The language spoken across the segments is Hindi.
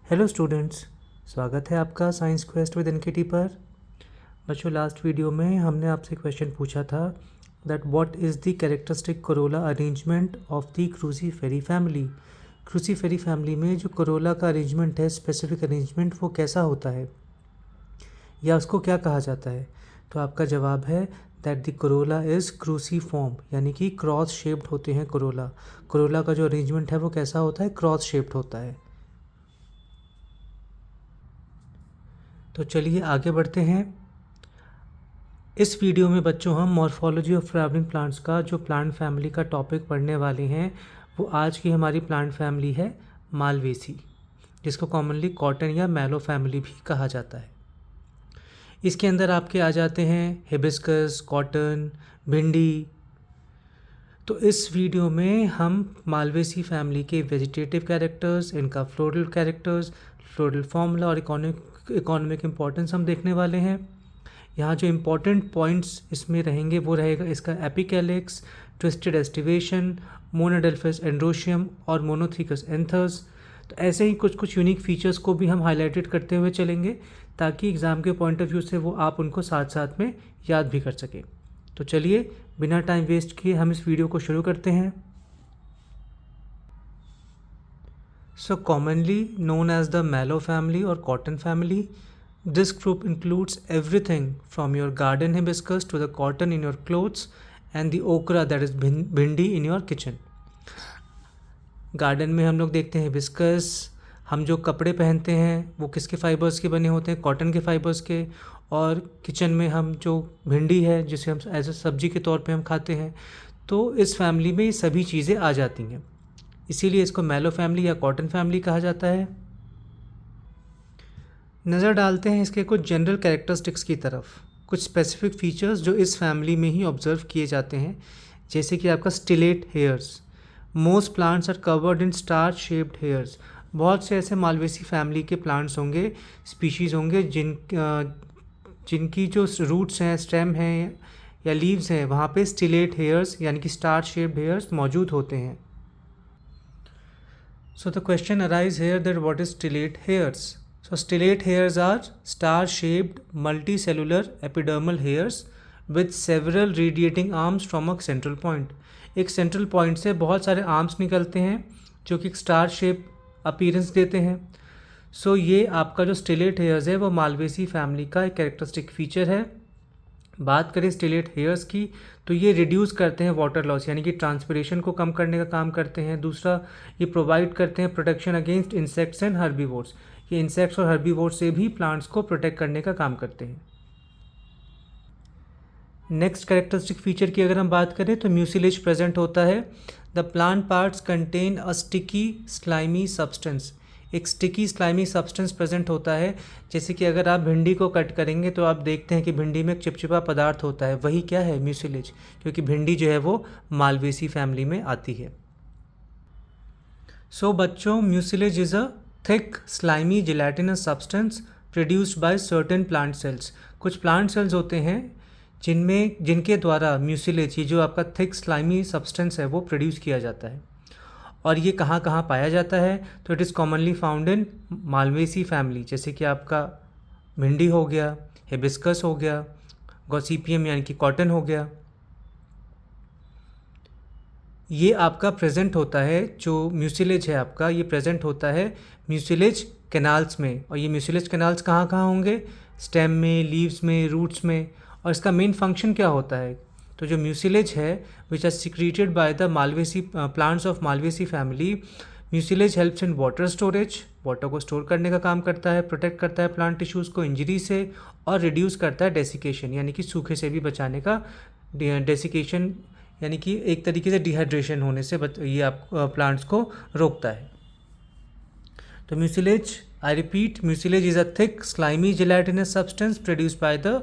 हेलो स्टूडेंट्स, स्वागत है आपका साइंस क्वेस्ट विद एनकेटी पर। बच्चों, लास्ट वीडियो में हमने आपसे क्वेश्चन पूछा था that what is the characteristic Corolla arrangement of the Cruciferae family. Cruciferae family में जो कोरोला का अरेंजमेंट है, स्पेसिफिक अरेंजमेंट, वो कैसा होता है या उसको क्या कहा जाता है। तो आपका जवाब है that the Corolla is cruciform, यानी कि क्रॉस शेप्ड होते हैं कोरोला। कोरोला का जो अरेंजमेंट है वो कैसा होता है, क्रॉस शेप्ड होता है। तो चलिए आगे बढ़ते हैं। इस वीडियो में बच्चों हम मॉर्फोलॉजी ऑफ फ्लावरिंग प्लांट्स का जो प्लांट फैमिली का टॉपिक पढ़ने वाले हैं, वो आज की हमारी प्लांट फैमिली है मालवेसी, जिसको कॉमनली कॉटन या मैलो फैमिली भी कहा जाता है। इसके अंदर आपके आ जाते हैं हिबिस्कस, कॉटन, भिंडी। तो इस वीडियो में हम मालवेसी फैमिली के वेजिटेटिव कैरेक्टर्स, इनका फ्लोरल कैरेक्टर्स, फ्लोरल फॉर्मूला और इकोनॉमिक इम्पोर्टेंस हम देखने वाले हैं। यहाँ जो इम्पोर्टेंट पॉइंट्स इसमें रहेंगे वो रहेगा इसका एपिकैलिक्स, ट्विस्टेड एस्टिवेशन, मोनोडेल्फिस एंड्रोशियम और मोनोथिकस एंथर्स। तो ऐसे ही कुछ कुछ यूनिक फीचर्स को भी हम हाईलाइटेड करते हुए चलेंगे, ताकि एग्ज़ाम के पॉइंट ऑफ व्यू से वो आप उनको साथ साथ में याद भी कर सकें। तो चलिए बिना टाइम वेस्ट किए हम इस वीडियो को शुरू करते हैं। So commonly known as the mallow family or cotton family, this group includes everything from your garden hibiscus to the cotton in your clothes and the okra that is bhindi in your kitchen. Garden में हम लोग देखते हैं हिबिस्कस। हम जो कपड़े पहनते हैं वो किसके फाइबर्स के बने होते हैं, कॉटन के फाइबर्स के। और किचन में हम जो भिंडी है जिसे हम एज ए सब्जी के तौर पे हम खाते हैं, तो इस फैमिली में ये सभी चीज़ें आ जाती हैं। इसीलिए इसको मैलो फैमिली या कॉटन फैमिली कहा जाता है। नज़र डालते हैं इसके कुछ जनरल कैरेक्टरिस्टिक्स की तरफ, कुछ स्पेसिफिक फीचर्स जो इस फैमिली में ही ऑब्जर्व किए जाते हैं। जैसे कि आपका stellate hairs. Most plants are covered in star shaped hairs. बहुत से ऐसे मालवेसी फैमिली के प्लांट्स होंगे, स्पीशीज़ होंगे जिनकी जो रूट्स हैं, स्टेम हैं या लीव्स हैं, वहाँ पे स्टिलेट हेयर्स यानी कि स्टार शेप्ड हेयर्स मौजूद होते हैं। So the question arises here that what is stellate hairs? So stellate hairs are star-shaped multicellular epidermal hairs with several radiating arms from a central point. एक central point से बहुत सारे arms निकलते हैं जो कि star shape appearance देते हैं। So ये आपका जो stellate hairs है वो मालवेसी फैमिली का एक कैरेक्टरिस्टिक फीचर है। बात करें स्टिलेट हेयर्स की, तो ये रिड्यूस करते हैं वाटर लॉस, यानी कि ट्रांसपिरेशन को कम करने का काम करते हैं। दूसरा, ये प्रोवाइड करते हैं protection against insects and herbivores. ये इंसेक्ट्स और हर्बीवोर्स से भी प्लांट्स को प्रोटेक्ट करने का काम करते हैं। नेक्स्ट कैरेक्टरिस्टिक फीचर की अगर हम बात करें तो म्यूसिलेज प्रेजेंट होता है। The plant parts contain a sticky slimy substance. एक स्टिकी स्लाइमी सब्सटेंस प्रेजेंट होता है। जैसे कि अगर आप भिंडी को कट करेंगे तो आप देखते हैं कि भिंडी में एक चिपचिपा पदार्थ होता है, वही क्या है, म्यूसिलेज, क्योंकि भिंडी जो है वो मालवेसी फैमिली में आती है। सो बच्चों, mucilage is a thick slimy gelatinous substance produced by certain plant cells. कुछ प्लांट सेल्स होते हैं जिनके द्वारा म्यूसिलेज, ये जो आपका थिक स्लाइमी सब्सटेंस है, वो प्रोड्यूस किया जाता है। और ये कहाँ कहाँ पाया जाता है, तो it is commonly found in Malvaceae family. जैसे कि आपका भिंडी हो गया, हिबिस्कस हो गया, गॉसिपियम यानी कि कॉटन हो गया। ये आपका प्रेजेंट होता है, जो म्यूसिलेज है आपका, ये प्रेजेंट होता है म्यूसिलेज कैनाल्स में। और ये म्यूसिलेज कैनाल्स कहाँ कहाँ होंगे, स्टेम में, लीव्स में, रूट्स में। और इसका मेन फंक्शन क्या होता है, तो जो म्यूसिलेज है which are secreted by the Malvaceae plants of Malvaceae family, mucilage helps in water storage, water को स्टोर करने का काम करता है, प्रोटेक्ट करता है प्लांट टिश्यूज़ को इंजरी से, और रिड्यूस करता है डेसिकेशन यानी कि सूखे से भी बचाने का। डेसिकेशन यानी कि एक तरीके से डिहाइड्रेशन होने से ये आप प्लांट्स को रोकता है। तो mucilage, I repeat, mucilage is a thick slimy gelatinous substance produced by the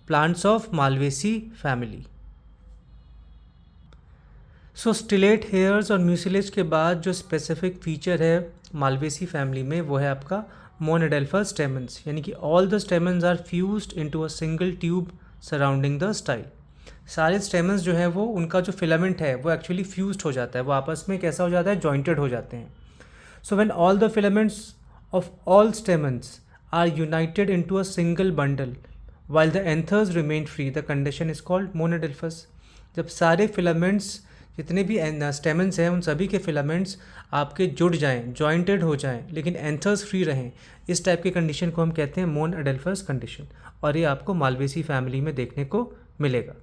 plants of Malvaceae family. So stellate hairs और म्यूसिलेज के बाद जो स्पेसिफिक फीचर है मालवेसी फैमिली में, वो है आपका मोनोडेल्फा स्टेमन्स, यानी कि all the stamens are fused into a single tube surrounding the style. सारे स्टेमन्स जो है वो, उनका जो फिलामेंट है वो एक्चुअली फ्यूज्ड हो जाता है, वो आपस में कैसा हो जाता है, जॉइंटेड हो जाते हैं। So when all the filaments of all stamens are united into a single bundle while the anthers remain free. The condition is called monadelphous. जब सारे फिलामेंट्स, जितने भी स्टेमन्स हैं, उन सभी के फिलामेंट्स आपके जुड़ जाएं, जॉइंटेड हो जाएं, लेकिन एंथर्स फ्री रहें, इस टाइप की कंडीशन को हम कहते हैं मोनाडेल्फस कंडीशन, और ये आपको मालवेसी फैमिली में देखने को मिलेगा।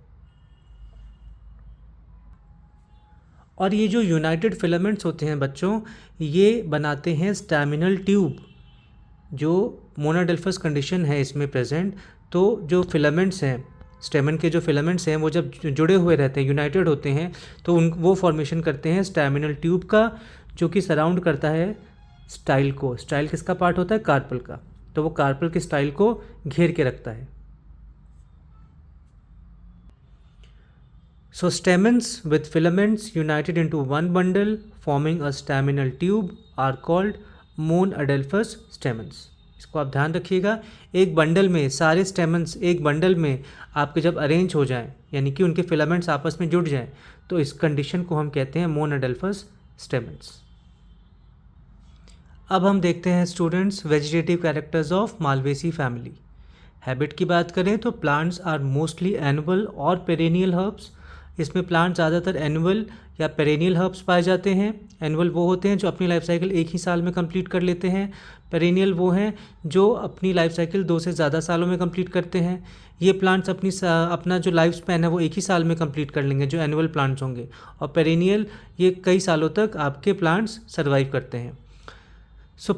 और ये जो यूनाइटेड फिलामेंट्स होते हैं बच्चों, ये बनाते हैं स्टैमिनल ट्यूब। जो मोनाडेल्फस कंडीशन है इसमें प्रेजेंट, तो जो फिलामेंट्स हैं, स्टेमन के जो फिलामेंट्स हैं, वो जब जुड़े हुए रहते हैं, यूनाइटेड होते हैं, तो वो फॉर्मेशन करते हैं स्टैमिनल ट्यूब का, जो कि सराउंड करता है स्टाइल को। स्टाइल किसका पार्ट होता है? कार्पल का। तो वो कार्पल के स्टाइल को घेर के रखता है। So stamens with filaments united into one bundle forming a staminal tube are called monadelphous stamens. इसको आप ध्यान रखिएगा, एक बंडल में सारे स्टेमन्स एक बंडल में आपके जब अरेंज हो जाएं, यानी कि उनके फिलामेंट्स आपस में जुड़ जाएं, तो इस कंडीशन को हम कहते हैं मोनाडेल्फस स्टेमन्स। अब हम देखते हैं students vegetative characters of Malvaceae family. Habit की बात करें तो प्लांट्स आर मोस्टली एनुअल और पेरेनियल हर्ब्स। इसमें प्लांट ज़्यादातर एनुअल या पेरेनियल हर्ब्स पाए जाते हैं। एनुअल वो होते हैं जो अपनी लाइफ साइकिल एक ही साल में कंप्लीट कर लेते हैं। पेरेनियल वो हैं जो अपनी लाइफ साइकिल 2 से ज़्यादा सालों में कंप्लीट करते हैं। ये प्लांट्स अपना जो लाइफ स्पैन है वो एक ही साल में कंप्लीट कर लेंगे, जो एनुअल प्लांट्स होंगे। और पेरेनियल ये कई सालों तक आपके प्लांट्स सर्वाइव करते हैं। So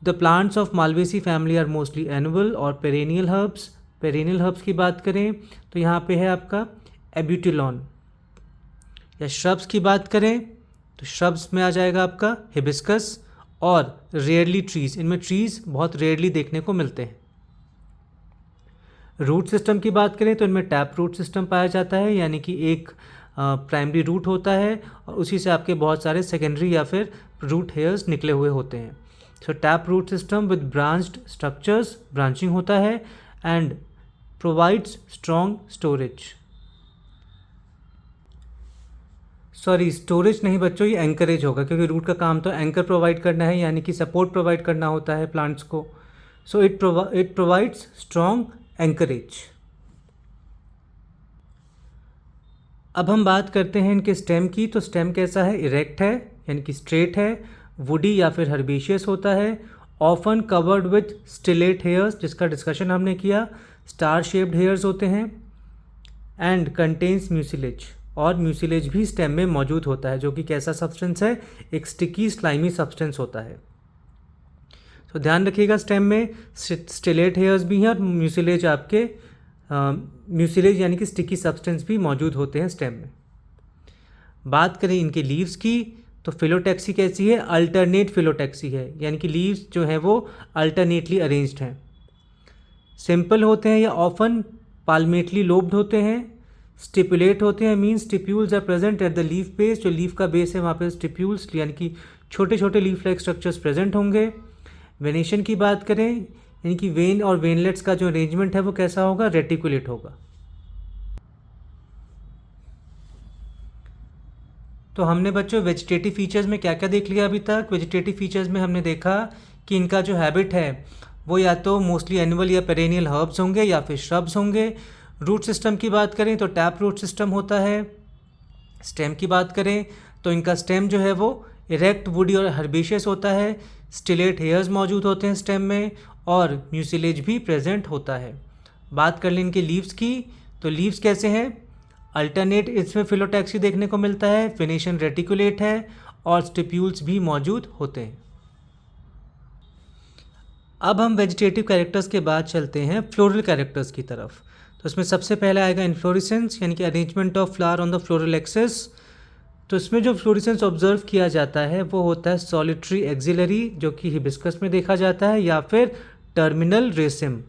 the plants of Malvaceae family are mostly annual और पेरेनियल हर्ब्स। पेरेनियल हर्ब्स की बात करें तो यहाँ पे है आपका एब्यूटिलॉन। या श्रब्स की बात करें तो श्रब्स में आ जाएगा आपका हिबिस्कस और रेयरली ट्रीज। इनमें ट्रीज बहुत रेयरली देखने को मिलते हैं। रूट सिस्टम की बात करें तो इनमें टैप रूट सिस्टम पाया जाता है, यानी कि एक प्राइमरी रूट होता है और उसी से आपके बहुत सारे सेकेंडरी या फिर रूट हेयर्स निकले हुए होते हैं। So tap root system with branched structures, branching होता है, and provides strong storage. Sorry, storage नहीं बच्चों, ये एंकरेज होगा, क्योंकि रूट का काम तो एंकर प्रोवाइड करना है, यानी कि सपोर्ट प्रोवाइड करना होता है प्लांट्स को। So it provides strong anchorage. अब हम बात करते हैं इनके स्टेम की। तो स्टेम कैसा है? इरेक्ट है, यानी कि स्ट्रेट है, वुडी या फिर हर्बेशियस होता है, often covered with stellate hairs, जिसका डिस्कशन हमने किया, स्टार शेप्ड हेयर्स होते हैं, एंड कंटेन्स म्यूसिलेज। और म्यूसिलेज भी स्टेम में मौजूद होता है, जो कि कैसा सब्सटेंस है? एक स्टिकी स्लाइमी सब्सटेंस होता है। तो ध्यान रखिएगा, स्टेम में स्टिलेट हेयर्स भी हैं और म्यूसिलेज आपके म्यूसिलेज यानी कि स्टिकी सब्सटेंस भी मौजूद होते हैं स्टेम में। बात करें इनके लीव्स की तो फिलोटैक्सी कैसी है? अल्टरनेट फिलोटैक्सी है, यानी कि लीव्स जो हैं वो अल्टरनेटली अरेंज्ड हैं। सिंपल होते हैं या ऑफन पाल्मेटली लोब्ड होते हैं। स्टिपुलेट होते हैं, mean stipules are present at the leaf base. जो लीफ का बेस है वहाँ पे स्टिप्यूल्स यानी कि छोटे छोटे लीफ लाइक स्ट्रक्चर्स प्रेजेंट होंगे। वेनेशन की बात करें, यानी कि वेन और वेनलेट्स का जो अरेंजमेंट है वो कैसा होगा? रेटिकुलेट होगा। तो हमने बच्चों वेजिटेटिव फीचर्स में क्या क्या देख लिया अभी तक? वेजिटेटिव फीचर्स में हमने देखा कि इनका जो हैबिट है वो या तो मोस्टली एनुअल या पेरेनियल हर्ब्स होंगे या फिर श्रब्स होंगे। रूट सिस्टम की बात करें तो टैप रूट सिस्टम होता है। स्टेम की बात करें तो इनका स्टेम जो है वो इरेक्ट, वुडी और हर्बेशियस होता है। स्टिलेट हेयर्स मौजूद होते हैं स्टेम में और म्यूसिलेज भी प्रेजेंट होता है। बात कर लें इनके लीव्स की तो लीव्स कैसे हैं? अल्टरनेट इसमें फिलोटैक्सी देखने को मिलता है, फिनेशन रेटिकुलेट है और स्टिप्यूल्स भी मौजूद होते हैं। अब हम वेजिटेटिव कैरेक्टर्स के बाद चलते हैं फ्लोरल कैरेक्टर्स की तरफ। तो इसमें सबसे पहले आएगा इन्फ्लोरेसेंस, यानी कि arrangement of flower on the floral axis. तो इसमें जो फ्लोरेसेंस ऑब्जर्व किया जाता है वो होता है सॉलिटरी एक्सिलरी, जो कि हिबिस्कस में देखा जाता है, या फिर टर्मिनल रेसिम।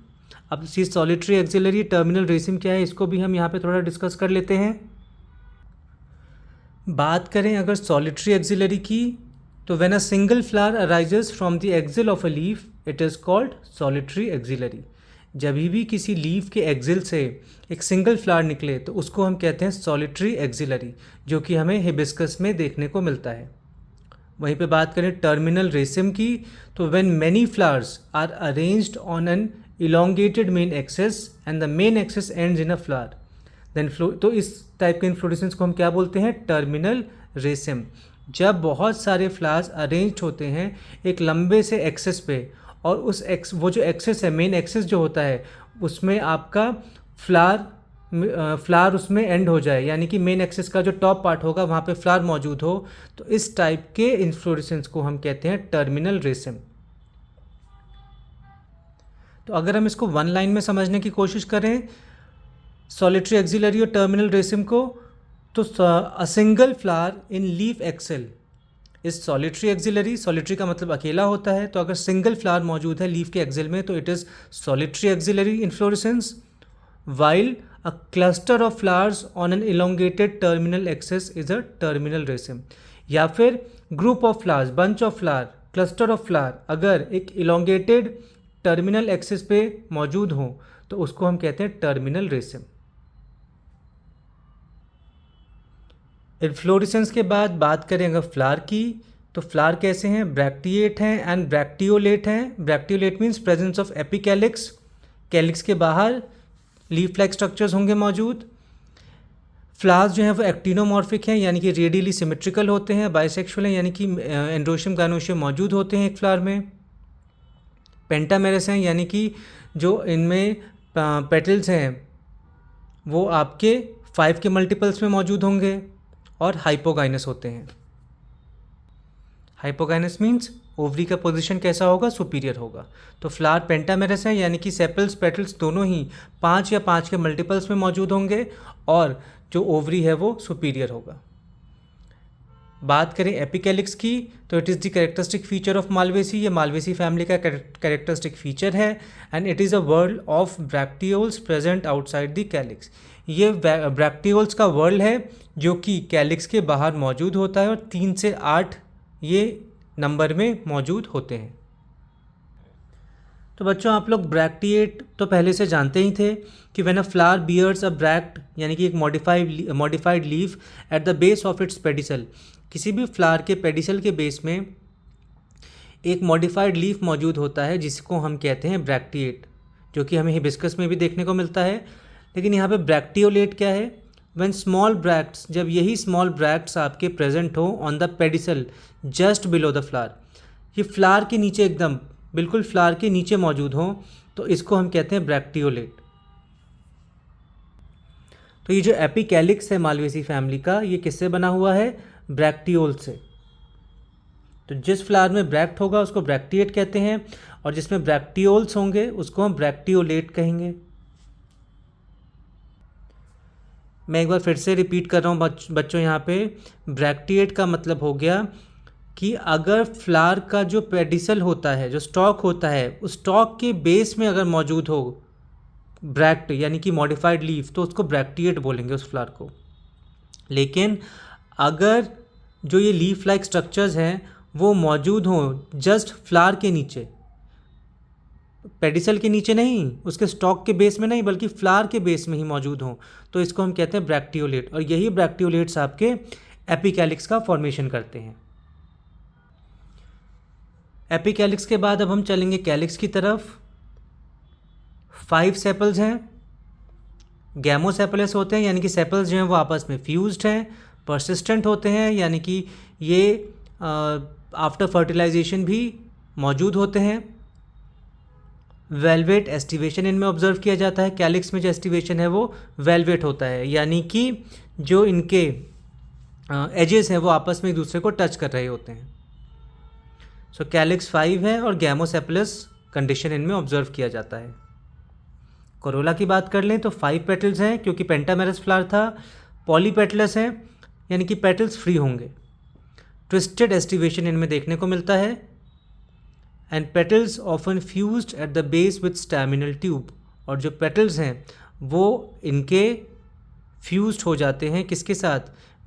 अब इसी सॉलिटरी एक्सिलरी, टर्मिनल रेसिम क्या है, इसको भी हम यहाँ पे थोड़ा डिस्कस कर लेते हैं। बात करें अगर सॉलिटरी एक्सिलरी की तो when a single flower arises from the axil of a leaf it is called solitary axillary. जब भी किसी लीफ के एक्सिल से एक सिंगल फ्लावर निकले तो उसको हम कहते हैं सॉलिटरी एक्सिलरी, जो कि हमें हिबिस्कस में देखने को मिलता है। वहीं पे बात करें टर्मिनल रेसिम की, तो when many flowers are arranged on an elongated main axis and the main axis ends in a flower then तो इस टाइप के इन्फ्लोरेसेंस को हम क्या बोलते हैं? टर्मिनल रेसिम। जब बहुत सारे फ्लावर्स अरेंज्ड होते हैं एक लंबे से एक्सेस पे, और वो जो एक्सेस है, मेन एक्सेस जो होता है, उसमें आपका फ्लावर उसमें एंड हो जाए, यानी कि मेन एक्सेस का जो टॉप पार्ट होगा वहाँ पे फ्लावर मौजूद हो, तो इस टाइप के इन्फ्लोरेसेंस को हम कहते हैं टर्मिनल रेसिम। तो अगर हम इसको वन लाइन में समझने की कोशिश करें सॉलिटरी एक्सिलरी और टर्मिनल रेसिम को, तो a single flower in leaf axil is solitary axillary. Solitary का मतलब अकेला होता है, तो अगर सिंगल फ्लावर मौजूद है लीफ के एक्सेल में तो it is solitary axillary inflorescence. While a cluster of flowers on an elongated terminal axis is a terminal raceme. या फिर group of flowers, bunch of flower, cluster of flower अगर एक इलोंगेटेड टर्मिनल एक्सेस पे मौजूद हो तो उसको हम कहते हैं टर्मिनल रेसिम। इन्फ्लोरेसेंस के बाद बात करें अगर फ्लावर की, तो फ्लावर कैसे हैं? ब्रैक्टिएट हैं एंड ब्रैक्टियोलेट हैं। Bracteolate means presence of epicalyx, calyx के बाहर लीफ लाइक स्ट्रक्चर्स होंगे मौजूद। फ्लावर्स जो हैं वो एक्टिनोमॉर्फिक हैं, यानी कि रेडियली सिमेट्रिकल होते हैं। बाइसेक्सुअल हैं, यानी कि एंड्रोशियम गायनोशियम मौजूद होते हैं एक फ्लावर में। पेंटामेरस हैं, यानी कि जो इनमें पेटल्स हैं वो आपके 5 के मल्टीपल्स में मौजूद होंगे। और हाइपोगाइनस होते हैं। हाइपोगाइनस मीन्स ओवरी का पोजीशन कैसा होगा? सुपीरियर होगा। तो फ्लावर पेंटामेरस है, यानी कि सेपल्स पेटल्स दोनों ही 5 या 5 के मल्टीपल्स में मौजूद होंगे और जो ओवरी है वो सुपीरियर होगा। बात करें एपिकैलिक्स की, तो it is the characteristic feature of Malvaceae. ये मालवेसी फैमिली का कैरेक्टरिस्टिक फीचर है and it is a whorl of bracteoles present outside the calyx. ये ब्रैक्टियोल्स का वर्ल्ड है जो कि कैलिक्स के बाहर मौजूद होता है और 3 से 8 ये नंबर में मौजूद होते हैं। तो बच्चों आप लोग ब्रैक्टिएट तो पहले से जानते ही थे कि when a flower bears a bract, यानी कि एक modified leaf at the base of its pedicel. किसी भी फ्लावर के पेडिसल के बेस में एक मॉडिफाइड लीफ मौजूद होता है जिसको हम कहते हैं ब्रैक्टिएट, जो कि हमें हिबिस्कस में भी देखने को मिलता है। लेकिन यहाँ पे ब्रैक्टियोलेट क्या है? व्हेन स्मॉल ब्रैक्ट्स, जब यही स्मॉल ब्रैक्ट्स आपके प्रेजेंट हो on the pedicel just below the flower, ये फ्लावर के नीचे एकदम बिल्कुल फ्लावर के नीचे मौजूद हो, तो इसको हम कहते हैं ब्रैक्टियोलेट। तो ये जो एपिकैलिक्स है मालवेसी फैमिली का, ये किससे बना हुआ है? ब्रैक्टियोल से। तो जिस फ्लावर में ब्रैक्ट होगा उसको ब्रैक्टिएट कहते हैं और जिसमें ब्रैक्टियोल्स होंगे उसको हम ब्रैक्टियोलेट कहेंगे। मैं एक बार फिर से रिपीट कर रहा हूँ बच्चों, यहाँ पे ब्रैक्टिएट का मतलब हो गया कि अगर फ्लावर का जो पेडिसल होता है, जो स्टॉक होता है, उस स्टॉक के बेस में अगर मौजूद हो ब्रैक्ट यानी कि मॉडिफाइड लीफ, तो उसको ब्रैक्टिएट बोलेंगे उस फ्लावर को। लेकिन अगर जो ये लीफ लाइक स्ट्रक्चर्स हैं वो मौजूद हों जस्ट फ्लावर के नीचे, पेडिसल के नीचे नहीं, उसके स्टॉक के बेस में नहीं, बल्कि फ्लावर के बेस में ही मौजूद हों, तो इसको हम कहते हैं ब्रैक्टियोलेट। और यही ब्रैक्टियोलेट्स आपके एपिकैलिक्स का फॉर्मेशन करते हैं। एपिकैलिक्स के बाद अब हम चलेंगे कैलिक्स की तरफ। 5 सेपल्स हैं, गैमोसेपलस होते हैं, यानी कि सेपल्स जो हैं वो आपस में फ्यूज्ड हैं। परसिस्टेंट होते हैं, यानी कि ये आफ्टर फर्टिलाइजेशन भी मौजूद होते हैं। वेलवेट एस्टिवेशन इनमें ऑब्जर्व किया जाता है। कैलिक्स में जो एस्टिवेशन है वो वेलवेट होता है, यानी कि जो इनके एजेस हैं वो आपस में एक दूसरे को टच कर रहे होते हैं। सो कैलिक्स 5 है और गैमोसेपलस कंडीशन इनमें ऑब्जर्व किया जाता है। कोरोला की बात कर लें तो 5 पेटल्स हैं क्योंकि पेंटामेरस फ्लावर था। पॉलीपेटलस हैं, यानी कि पेटल्स फ्री होंगे। ट्विस्टेड एस्टिवेशन इनमें देखने को मिलता है and petals often fused at the base with staminal tube. और जो पेटल्स हैं वो इनके फ्यूज्ड हो जाते हैं किसके साथ?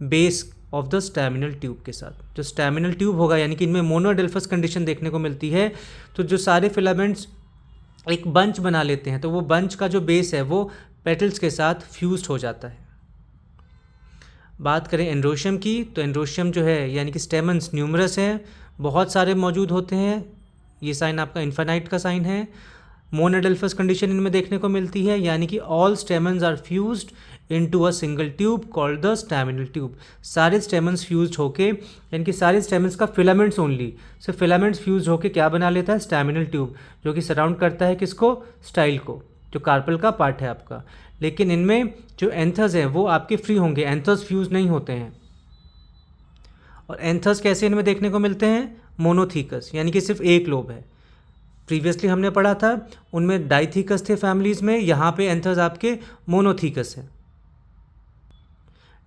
Base of the staminal tube के साथ। जो स्टैमिनल ट्यूब होगा, यानी कि इनमें मोनोडेल्फस कंडीशन देखने को मिलती है, तो जो सारे फिलामेंट्स एक बंच बना लेते हैं, तो वो बंच का जो बेस है वो पेटल्स के साथ फ्यूज्ड हो जाता है। बात करें एंड्रोशियम की, तो एंड्रोशियम जो है यानी कि स्टेमन्स न्यूमरस हैं, बहुत सारे मौजूद होते हैं। ये साइन आपका इन्फाइनाइट का साइन है। मोनोडेल्फस कंडीशन इनमें देखने को मिलती है, यानी कि all stamens are fused into a single tube called the staminal tube. सारे स्टेमन्स फ्यूज्ड होके, यानी कि सारे स्टेमन्स का फिलामेंट्स ओनली, सिर्फ फिलामेंट्स फ्यूज होके क्या बना लेता है, स्टैमिनल ट्यूब, जो कि सराउंड करता है किसको, स्टाइल को, जो कार्पल का पार्ट है आपका। लेकिन इनमें जो एंथर्स हैं वो आपके फ्री होंगे, एंथर्स फ्यूज नहीं होते हैं। और एंथर्स कैसे इनमें देखने को मिलते हैं, मोनोथीकस, यानी कि सिर्फ एक लोब है। प्रीवियसली हमने पढ़ा था उनमें डाइथीकस थे फैमिलीज में, यहाँ पे एंथर्स आपके मोनोथीकस है।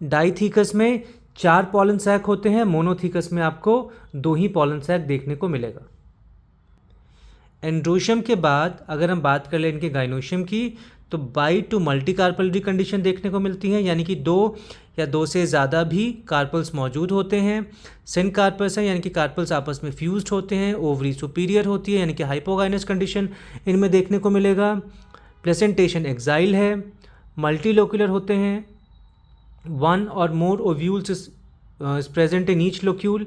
डाइथीकस में 4 पॉलन सैक होते हैं, मोनोथीकस में आपको 2 ही पॉलन सैक देखने को मिलेगा। एंड्रोशियम के बाद अगर हम बात कर लें इनके गाइनोशियम की, तो by to multi carpellary condition देखने को मिलती है, यानी कि 2 या 2 से ज़्यादा भी कार्पल्स मौजूद होते हैं। सिन कार्पल्स हैं, यानी कि कार्पल्स आपस में फ्यूज्ड होते हैं। ओवरी सुपीरियर होती है, यानी कि हाइपोगाइनस कंडीशन इनमें देखने को मिलेगा। प्लेसेंटेशन एक्साइल है। मल्टीलोक्यूलर होते हैं, 1 और more ovules is present in each locule.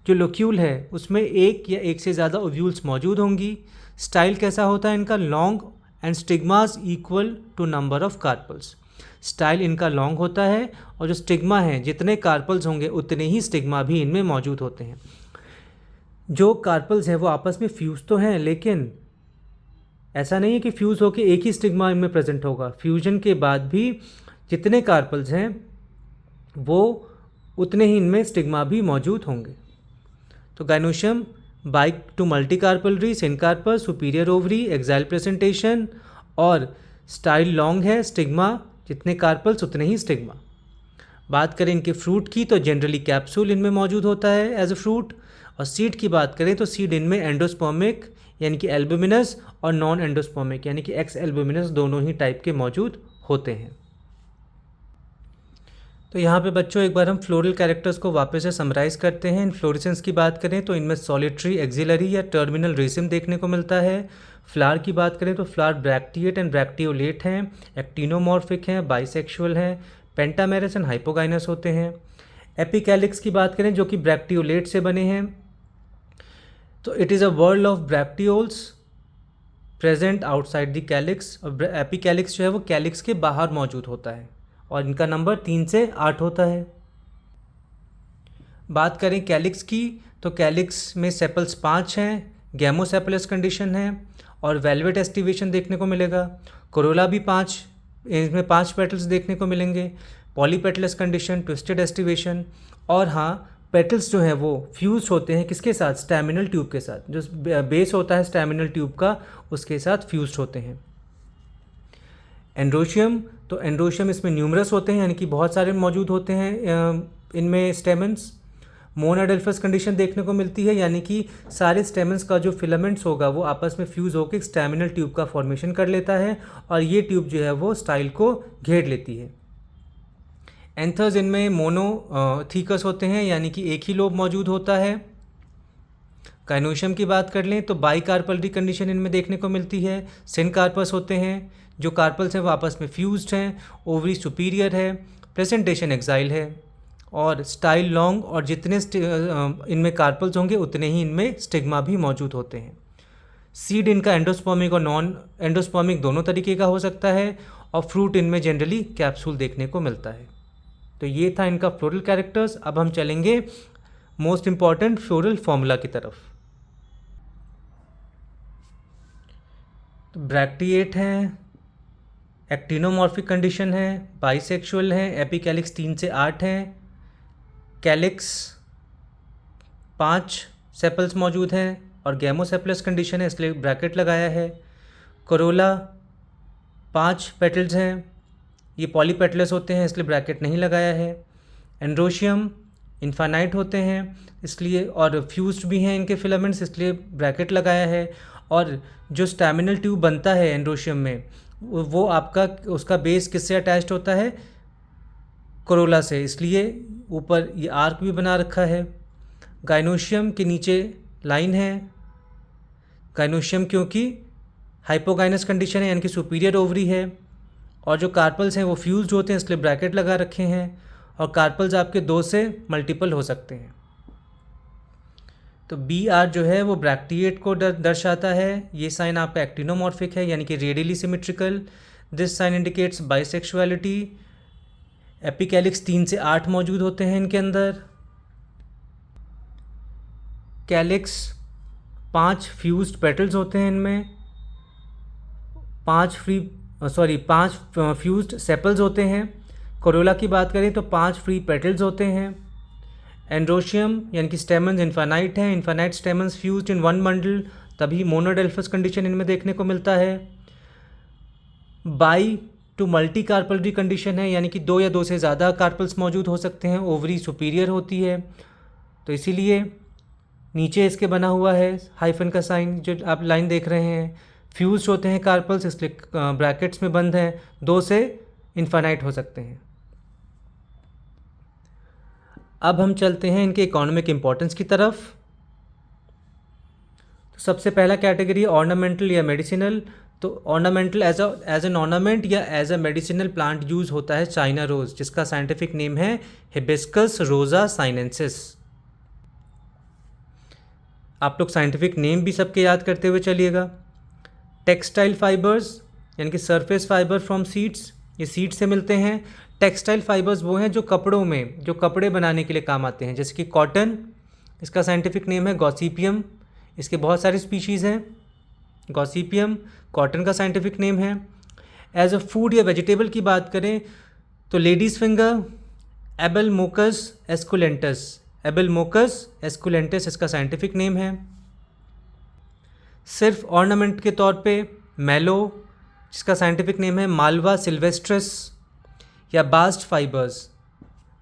जो लोक्यूल है उसमें 1 या 1 से ज़्यादा ओव्यूल्स मौजूद होंगी। स्टाइल कैसा होता है इनका, long and stigmas equal to number of carpels. Style इनका लॉन्ग होता है और जो स्टिग्मा है, जितने कार्पल्स होंगे उतने ही स्टिग्मा भी इनमें मौजूद होते हैं। जो कार्पल्स हैं वो आपस में फ्यूज तो हैं, लेकिन ऐसा नहीं है कि फ्यूज होकर एक ही स्टिग्मा इनमें प्रेजेंट होगा। फ्यूजन के बाद भी जितने कार्पल्स हैं वो उतने ही इनमें स्टिग्मा भी मौजूद होंगे। तो gynoecium bi to multicarpellary, syncarpal, superior ovary, axile placentation और स्टाइल लॉन्ग है। स्टिग्मा जितने कार्पल्स उतने ही स्टिग्मा। बात करें इनके फ्रूट की, तो जनरली कैप्सूल इनमें मौजूद होता है एज अ फ्रूट। और सीड की बात करें तो सीड इनमें एंडोस्पर्मिक यानी कि एल्बुमिनस और नॉन एंडोस्पर्मिक यानी कि एक्स एल्बुमिनस दोनों ही टाइप के मौजूद होते हैं। तो यहाँ पे बच्चों एक बार हम फ्लोरल कैरेक्टर्स को वापस से समराइज़ करते हैं। इन्फ्लोरेसेंस की बात करें तो इनमें सॉलिटरी, एक्सिलरी या टर्मिनल रेसिम देखने को मिलता है। फ्लावर की बात करें तो फ्लावर ब्रैक्टिएट एंड ब्रैक्टियोलेट हैं, एक्टिनोमॉर्फिक हैं, बाइसेक्सुअल हैं, पेंटामेरस एंड हाइपोगाइनस होते हैं। एपिकैलिक्स की बात करें जो कि ब्रैक्टियोलेट से बने हैं, तो it is a whorl of bracteoles present outside the calyx. और एपिकैलिक्स जो है वो कैलिक्स के बाहर मौजूद होता है और इनका नंबर 3 से 8 होता है। बात करें कैलिक्स की, तो कैलिक्स में सेपल्स 5 हैं, गैमोसेपलस कंडीशन है और वेलवेट एस्टिवेशन देखने को मिलेगा। कोरोला भी 5, इसमें 5 पेटल्स देखने को मिलेंगे। Polypetalous condition, twisted aestivation. और हाँ, पेटल्स जो हैं वो फ्यूज होते हैं किसके साथ, स्टैमिनल ट्यूब के साथ। जो बेस होता है स्टैमिनल ट्यूब का उसके साथ फ्यूज होते हैं। एंड्रोशियम, तो एंड्रोशियम इसमें न्यूमरस होते हैं, यानी कि बहुत सारे मौजूद होते हैं इनमें स्टेमन्स। मोनोडेल्फस कंडीशन देखने को मिलती है, यानी कि सारे स्टेमन्स का जो फिलामेंट्स होगा वो आपस में फ्यूज होकर स्टैमिनल ट्यूब का फॉर्मेशन कर लेता है और ये ट्यूब जो है वो स्टाइल को घेर लेती है। एंथर्स इनमें मोनोथीकस होते हैं, यानी कि एक ही लोब मौजूद होता है। गाइनोशियम की बात कर लें तो बाई कार्पलरी कंडीशन इनमें देखने को मिलती है। सिन कार्पस होते हैं, जो कार्पल्स हैं वो आपस में फ्यूज्ड हैं। ओवरी सुपीरियर है, प्रेजेंटेशन एक्साइल है और स्टाइल लॉन्ग। और जितने इनमें कार्पल्स होंगे उतने ही इनमें स्टिग्मा भी मौजूद होते हैं। सीड इनका एंडोस्पर्मिक और नॉन एंडोस्पर्मिक दोनों तरीके का हो सकता है और फ्रूट इनमें जनरली कैप्सूल देखने को मिलता है। तो ये था इनका फ्लोरल कैरेक्टर्स। अब हम चलेंगे मोस्ट इम्पॉर्टेंट फ्लोरल फॉर्मूला की तरफ। तो ब्रैक्टिएट हैं, एक्टिनोमॉर्फिक कंडीशन है, बाइसेक्सुअल है, एपिकैलिक्स 3 से 8 हैं, कैलिक्स 5 सेपल्स मौजूद हैं और गैमोसेपलस कंडीशन है इसलिए ब्रैकेट लगाया है। कोरोला 5 पेटल्स हैं, ये पॉलीपेटलस होते हैं इसलिए ब्रैकेट नहीं लगाया है। एंड्रोशियम इन्फाइनाइट होते हैं इसलिए, और फ्यूज्ड भी हैं इनके फिलामेंट्स इसलिए ब्रैकेट लगाया है। और जो स्टैमिनल ट्यूब बनता है एंड्रोशियम में वो आपका उसका बेस किससे अटैच्ड होता है, कोरोला से, इसलिए ऊपर ये आर्क भी बना रखा है। गाइनोशियम के नीचे लाइन है। गाइनोशियम क्योंकि हाइपोगाइनस कंडीशन है यानी कि सुपीरियर ओवरी है और जो कार्पल्स हैं वो फ्यूज्ड होते हैं इसलिए ब्रैकेट लगा रखे हैं। और कार्पल्स आपके 2 से मल्टीपल हो सकते हैं। तो BR जो है वो ब्रैक्टिएट को दर्शाता है। ये साइन आपका एक्टिनोमॉर्फिक है, यानी कि radially symmetrical. This sign indicates bisexuality. Epicalyx 3 से 8 मौजूद होते हैं इनके अंदर। कैलिक्स 5 फ्यूज्ड पेटल्स होते हैं इनमें। 5 फ्यूज्ड सेपल्स होते हैं। कोरोला की बात करें तो 5 फ्री पेटल्स होते हैं। एंड्रोशियम यानी कि स्टेमन्स इन्फानाइट हैं। Infinite stamens fused in one bundle, तभी मोनोडेल्फस कंडीशन इनमें देखने को मिलता है। By to multi carpellary condition है, यानी कि 2 या 2 से ज़्यादा कार्पल्स मौजूद हो सकते हैं। ओवरी सुपीरियर होती है, तो इसीलिए नीचे इसके बना हुआ है हाइफन का साइन जो आप लाइन देख रहे हैं। फ्यूज होते हैं कार्पल्स, इसलिए ब्रैकेट्स में बंद हैं। 2 से इन्फानाइट हो सकते हैं। अब हम चलते हैं इनके इकोनॉमिक इम्पोर्टेंस की तरफ। तो सबसे पहला कैटेगरी ऑर्नामेंटल या मेडिसिनल। तो ऑर्नामेंटल एज एन ऑर्नामेंट या as a medicinal plant use होता है चाइना रोज, जिसका साइंटिफिक नेम है हिबिस्कस रोजा साइनेंसिस। आप लोग साइंटिफिक नेम भी सबके याद करते हुए चलिएगा। टेक्सटाइल फाइबर्स यानी कि सरफेस फाइबर फ्रॉम सीड्स, ये सीड से मिलते हैं। टेक्सटाइल फाइबर्स वो हैं जो कपड़ों में, जो कपड़े बनाने के लिए काम आते हैं, जैसे कि कॉटन, इसका साइंटिफिक नेम है गॉसिपियम। इसके बहुत सारे स्पीशीज़ हैं। गॉसिपियम कॉटन का साइंटिफिक नेम है। एज अ फूड या वेजिटेबल की बात करें तो लेडीज़ फिंगर, एबेलमोकस एस्कुलेंटस, एबेलमोकस एस्कुलेंटस इसका साइंटिफिक नेम है। सिर्फ ऑर्नामेंट के तौर पे मैलो, जिसका साइंटिफिक नेम है मालवा सिल्वेस्ट्रस, या बास्ट फाइबर्स।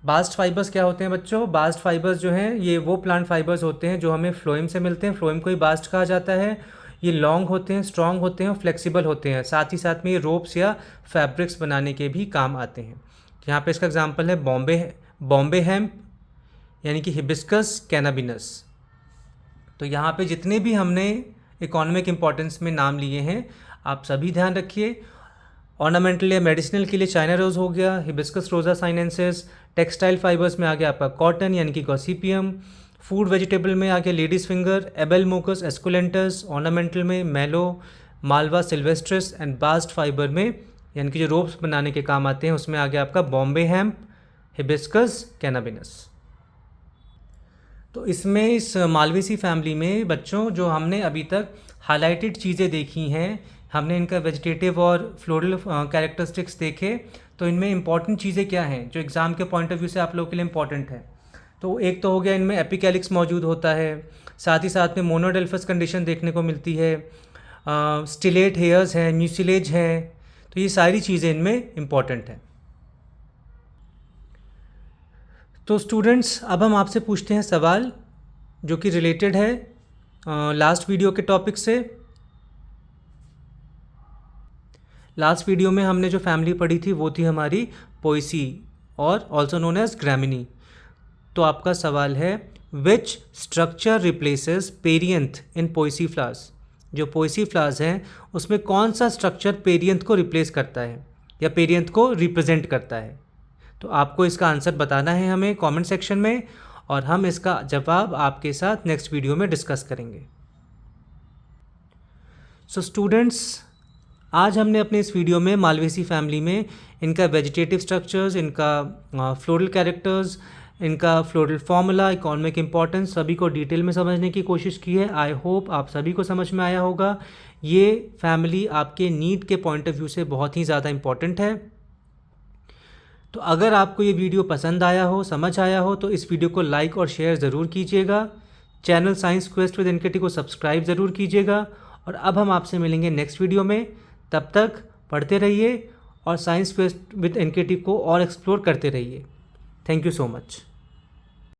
बास्ट फाइबर्स क्या होते हैं बच्चों? बास्ट फाइबर्स जो हैं ये वो प्लांट फाइबर्स होते हैं जो हमें फ्लोएम से मिलते हैं। फ्लोएम को ही बास्ट कहा जाता है। ये लॉन्ग होते हैं, स्ट्रॉन्ग होते हैं और फ्लेक्सिबल होते हैं। साथ ही साथ में ये रोप्स या फैब्रिक्स बनाने के भी काम आते हैं। यहाँ पे इसका एग्जांपल है बॉम्बे हेम्प, यानी कि हिबिस्कस कैनाबिनस। तो यहाँ पे जितने भी हमने इकोनॉमिक इम्पोर्टेंस में नाम लिए हैं, आप सभी ध्यान रखिए। ऑर्नामेंटल या मेडिसिनल के लिए चाइना रोज हो गया, hibiscus rosa sinensis. Textile fibres में आ गया आपका कॉटन यानी कि गॉसिपियम। फूड वेजिटेबल में आ गया लेडीज फिंगर, एबेलमोकस एस्कुलेंटस। ऑर्नामेंटल में मैलो, मालवा सिल्वेस्ट्रस। एंड बास्ट फाइबर में यानी कि जो रोप्स बनाने के काम आते हैं उसमें आ गया आपका बॉम्बे हेम्प, हिबिस्कस कैनाबिनस। तो इसमें इस मालवेसी फैमिली में बच्चों जो हमने अभी तक हाईलाइटेड चीज़ें देखी हैं, हमने इनका वेजिटेटिव और फ्लोरल कैरेक्टरिस्टिक्स देखे। तो इनमें इंपॉर्टेंट चीज़ें क्या हैं जो एग्ज़ाम के पॉइंट ऑफ व्यू से आप लोगों के लिए इंपॉर्टेंट है? तो एक तो हो गया इनमें एपिकैलिक्स मौजूद होता है, साथ ही साथ में मोनोडेल्फस कंडीशन देखने को मिलती है, स्टिलेट हेयर्स हैं, म्यूसिलेज हैं। तो ये सारी चीज़ें इनमें इंपॉर्टेंट हैं। तो स्टूडेंट्स अब हम आपसे पूछते हैं सवाल जो कि रिलेटेड है लास्ट वीडियो के टॉपिक से। लास्ट वीडियो में हमने जो फैमिली पढ़ी थी वो थी हमारी पोएसी और ऑल्सो नोन एज ग्रामिनी। तो आपका सवाल है which structure replaces perianth in Poaceae flowers. जो पोएसी फ्लावर्स हैं उसमें कौन सा स्ट्रक्चर पेरियंथ को रिप्लेस करता है या पेरियंथ को रिप्रेजेंट करता है? तो आपको इसका आंसर बताना है हमें कमेंट सेक्शन में, और हम इसका जवाब आपके साथ नेक्स्ट वीडियो में डिस्कस करेंगे। सो स्टूडेंट्स, आज हमने अपने इस वीडियो में मालवेसी फैमिली में इनका वेजिटेटिव स्ट्रक्चर्स, इनका फ्लोरल कैरेक्टर्स, इनका फ्लोरल फार्मूला, इकोनॉमिक इंपॉर्टेंस सभी को डिटेल में समझने की कोशिश की है। आई होप आप सभी को समझ में आया होगा। ये फैमिली आपके नीट के पॉइंट ऑफ व्यू से बहुत ही ज़्यादा इंपॉर्टेंट है। तो अगर आपको ये वीडियो पसंद आया हो, समझ आया हो, तो इस वीडियो को लाइक और शेयर ज़रूर कीजिएगा। Channel science quest with NKT को सब्सक्राइब ज़रूर कीजिएगा। और अब हम आपसे मिलेंगे नेक्स्ट वीडियो में। तब तक पढ़ते रहिए और साइंस क्वेस्ट विद एनकेटी को और एक्सप्लोर करते रहिए। Thank you so much.